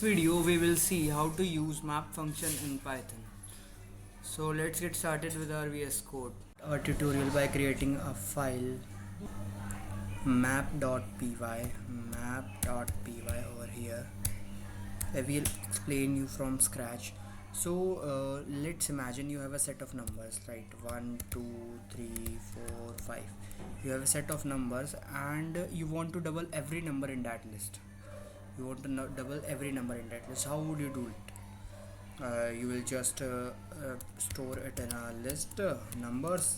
Video we will see how to use map function in Python. So let's get started with our VS Code. Our tutorial by creating a file map.py over here. I will explain you from scratch. So let's imagine you have a set of numbers, right? 1 2 3 4 5. You have a set of numbers and you want to double every number in that list. You want to double every number in that list. How would you do it? You will just store it in a list numbers,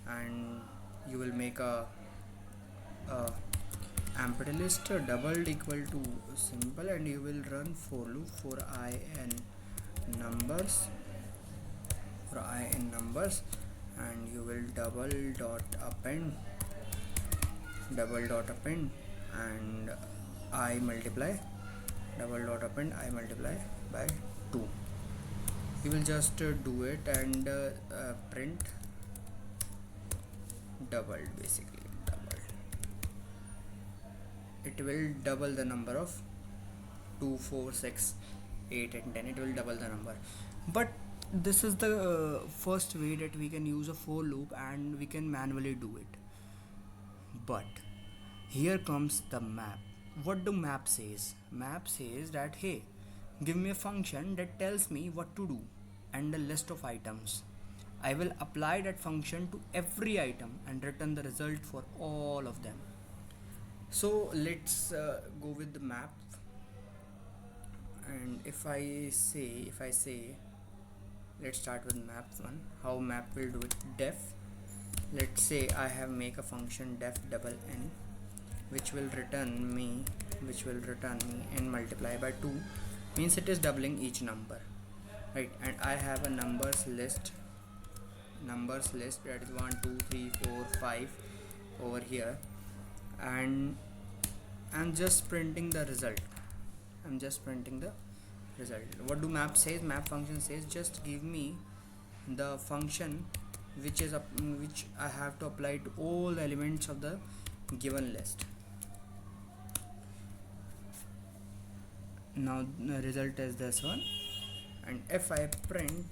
and you will make a empty list doubled equal to simple, and you will run for loop for I in numbers and you will double dot append and I multiply by 2. You will just do it and print doubled. Basically doubled, it will double the number of 2 4 6 8 and 10. It will double the number, but this is the first way that we can use a for loop and we can manually do it. But here comes the map. What do map says? Map says that, hey, give me a function that tells me what to do and a list of items. I will apply that function to every item and return the result for all of them. So let's go with the map. And if I say let's start with map one. How map will do it? Def, let's say I have make a function def double n, which will return me n multiply by 2, means it is doubling each number, right? And I have a numbers list that is 1 2 3 4 5 over here, and I'm just printing the result. What do map says? Map function says just give me the function which I have to apply to all the elements of the given list. Now the result is this one, and if I print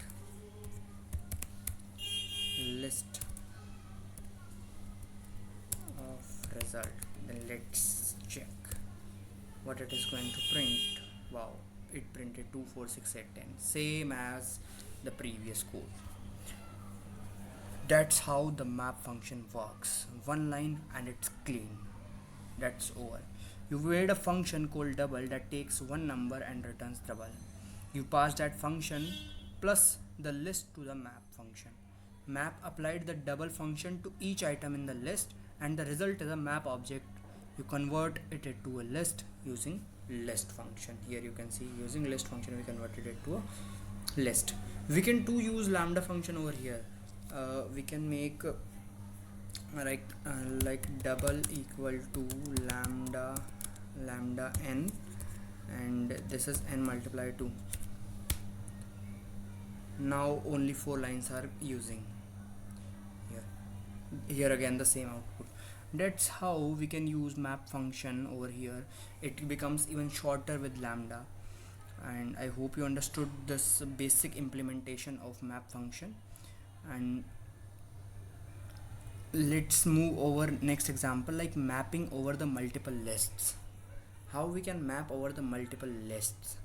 list of result, then let's check what it is going to print. Wow, it printed 2 4 6 8 10, same as the previous code. That's how the map function works. One line and it's clean. That's over. You made a function called double that takes one number and returns double. You pass that function plus the list to the map function. Map applied the double function to each item in the list, and the result is a map object. You convert it to a list using list function. Here you can see using list function we converted it to a list. We can too use lambda function over here. We can make like double equal to lambda n, and this is n multiply 2. Now only 4 lines are using here again the same output. That's how we can use map function over here. It becomes even shorter with lambda, and I hope you understood this basic implementation of map function. And let's move over next example, like mapping over the multiple lists. How we can map over the multiple lists?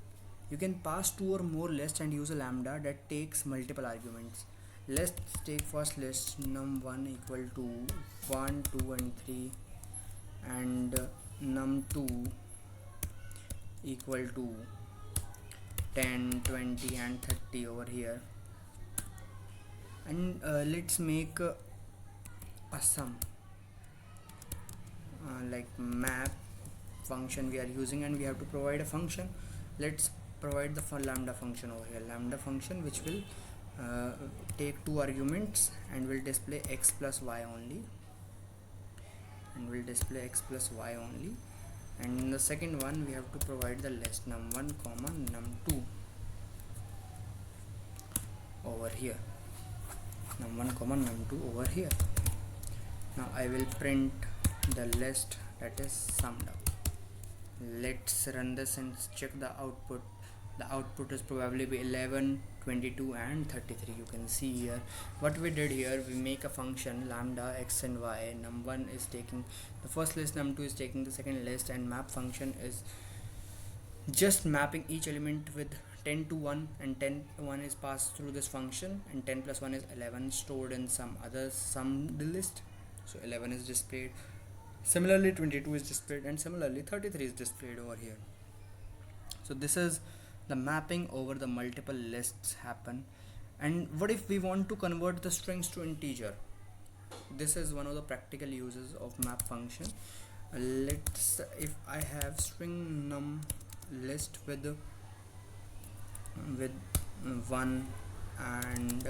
You can pass 2 or more lists and use a lambda that takes multiple arguments. Let's take first list num1 equal to 1 2 and 3, and num2 equal to 10 20 and 30 over here. And let's make a sum, like map function we are using, and we have to provide a function. Let's provide the lambda function over here. Lambda function which will take 2 arguments and will display x plus y only, and in the second one we have to provide the list num1 comma num2 over here. Now I will print the list that is summed up. Let's run this and check the output. The output is probably be 11, 22 and 33. You can see here what we did here. We make a function lambda x and y. Num1 is taking the first list, num2 is taking the second list, and map function is just mapping each element with 10 to 1, and 10 to 1 is passed through this function, and 10 plus 1 is 11 stored in some other summed list. So 11 is displayed, similarly 22 is displayed, and similarly 33 is displayed over here. So this is the mapping over the multiple lists happen. And what if we want to convert the strings to integer? This is one of the practical uses of map function. Let's, if I have string num list with 1 and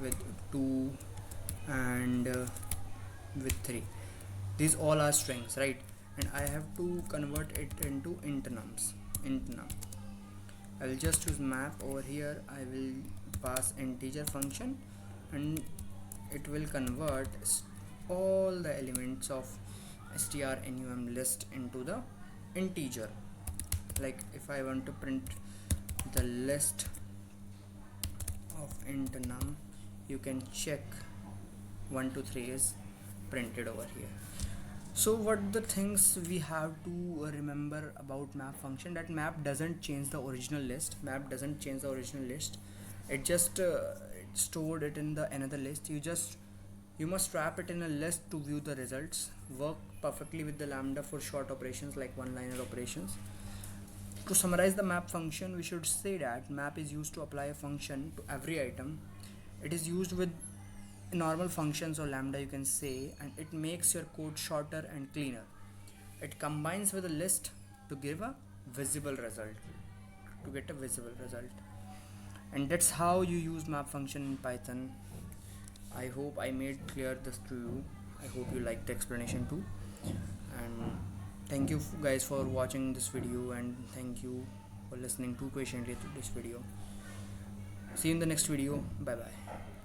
with 2 and with 3, these all are strings, right? And I have to convert it into int num. I will just use map over here. I will pass integer function and it will convert all the elements of strnum list into the integer. Like if I want to print the list of int num, you can check 1 to 3 is printed over here. So what the things we have to remember about map function, that map doesn't change the original list. It just stored it in the another list. You must wrap it in a list to view the results. Work perfectly with the lambda for short operations like one-liner operations. To summarize the map function, we should say that map is used to apply a function to every item. It is used with normal functions or lambda, you can say, and it makes your code shorter and cleaner. It combines with a list to give a visible result, and that's how you use map function in Python. I hope I made clear this to you. I hope you liked the explanation too, and thank you guys for watching this video, and thank you for listening too patiently to this video. See you in the next video. Bye bye.